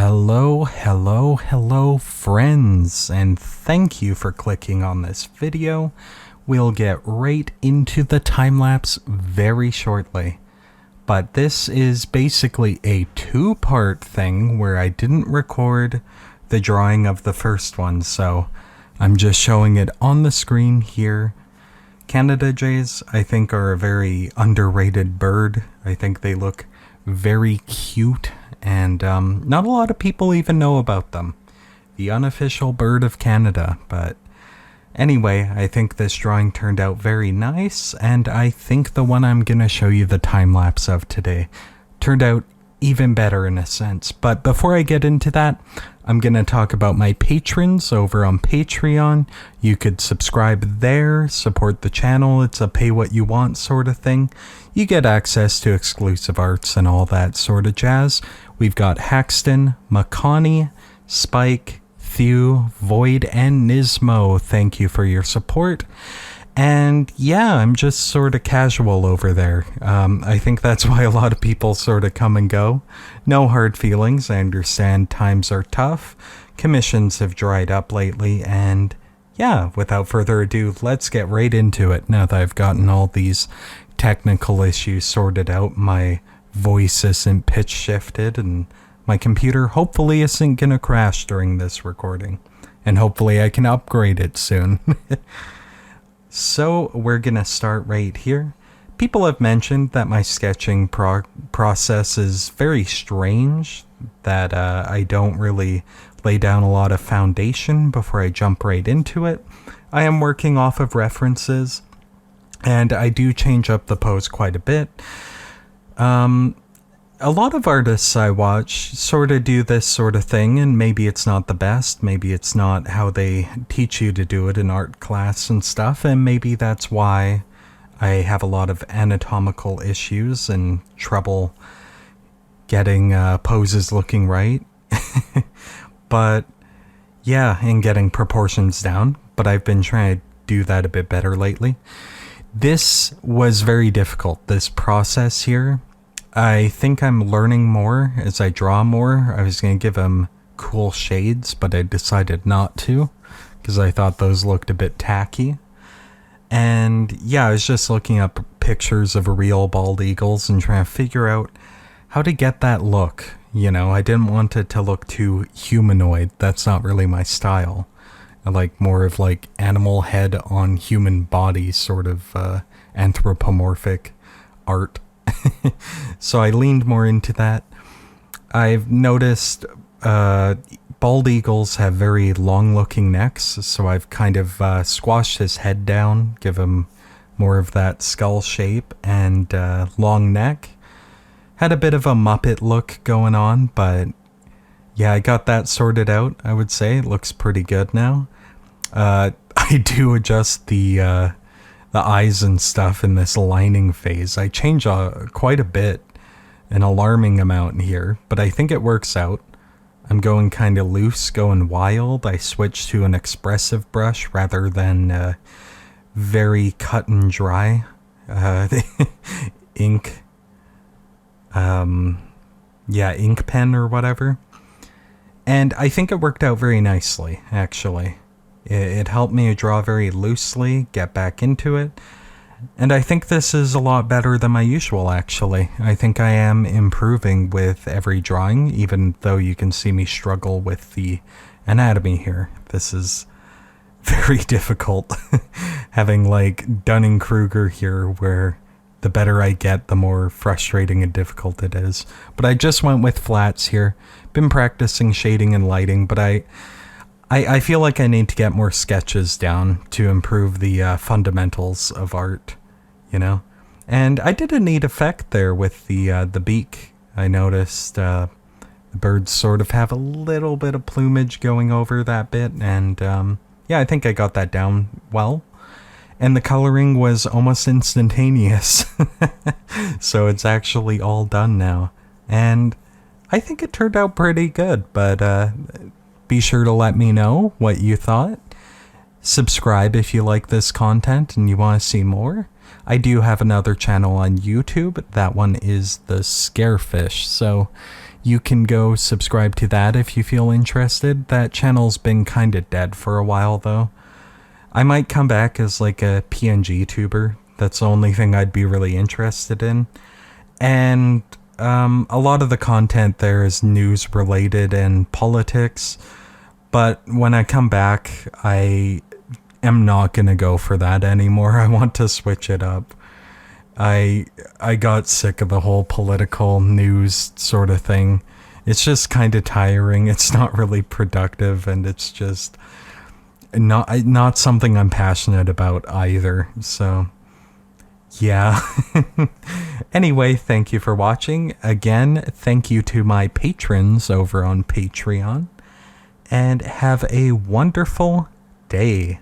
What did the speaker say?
Hello, friends, and thank you for clicking on this video. We'll get right into the time-lapse very shortly. But this is basically a two-part thing where I didn't record the drawing of the first one, so I'm just showing it on the screen here. Canada jays, I think, are a very underrated bird. I think they look very cute, and not a lot of people even know about them. The unofficial bird of Canada, but anyway, I think this drawing turned out very nice, and I think the one I'm going to show you the time-lapse of today turned out even better in a sense. But before I get into that, I'm going to talk about my patrons over on Patreon. You could subscribe there, support the channel. It's a pay what you want sort of thing. You get access to exclusive arts and all that sort of jazz. We've got Haxton, Makani, Spike, Thew, Void, and Nismo. Thank you for your support. And yeah, I'm just sort of casual over there. I think that's why a lot of people sort of come and go. No hard feelings. I understand times are tough. Commissions have dried up lately. And yeah, without further ado, let's get right into it. Now that I've gotten all these technical issues sorted out, my voice isn't pitch shifted, and my computer hopefully isn't going to crash during this recording. And hopefully I can upgrade it soon. So we're going to start right here. People have mentioned that my sketching process is very strange, that I don't really lay down a lot of foundation before I jump right into it. I am working off of references, and I do change up the pose quite a bit. A lot of artists I watch sort of do this sort of thing, and maybe it's not the best, maybe it's not how they teach you to do it in art class and stuff, and maybe that's why I have a lot of anatomical issues and trouble getting poses looking right. But yeah, and getting proportions down, but I've been trying to do that a bit better lately. This was very difficult, this process here. I think I'm learning more as I draw more. I was going to give him cool shades, but I decided not to because I thought those looked a bit tacky. And yeah, I was just looking up pictures of real bald eagles and trying to figure out how to get that look. You know, I didn't want it to look too humanoid. That's not really my style. I like more of like animal head on human body sort of anthropomorphic art. So I leaned more into that. I've noticed bald eagles have very long looking necks, so I've kind of squashed his head down, give him more of that skull shape and long neck. Had a bit of a Muppet look going on, but yeah, I got that sorted out, I would say. It looks pretty good now. I do adjust the eyes and stuff in this lining phase. I change quite a bit, an alarming amount here, but I think it works out. I'm going kind of loose, going wild. I switched to an expressive brush rather than very cut and dry ink. Yeah, ink pen or whatever. And I think it worked out very nicely, actually. It helped me draw very loosely, get back into it, and I think this is a lot better than my usual, actually. I think I am improving with every drawing, even though you can see me struggle with the anatomy here. This is very difficult, having like Dunning-Kruger here, where the better I get, the more frustrating and difficult it is. But I just went with flats here. Been practicing shading and lighting, but I feel like I need to get more sketches down to improve the fundamentals of art, you know? And I did a neat effect there with the beak. I noticed the birds sort of have a little bit of plumage going over that bit, and yeah, I think I got that down well. And the coloring was almost instantaneous. So it's actually all done now. And I think it turned out pretty good, but be sure to let me know what you thought. Subscribe if you like this content and you want to see more. I do have another channel on YouTube. That one is the Scarefish. So you can go subscribe to that if you feel interested. That channel's been kind of dead for a while, though. I might come back as like a PNG tuber. That's the only thing I'd be really interested in. And a lot of the content there is news related and politics. But when I come back, I am not going to go for that anymore. I want to switch it up. I got sick of the whole political news sort of thing. It's just kind of tiring. It's not really productive, and it's just not something I'm passionate about either. So yeah. Anyway, thank you for watching. Again, thank you to my patrons over on Patreon, and have a wonderful day.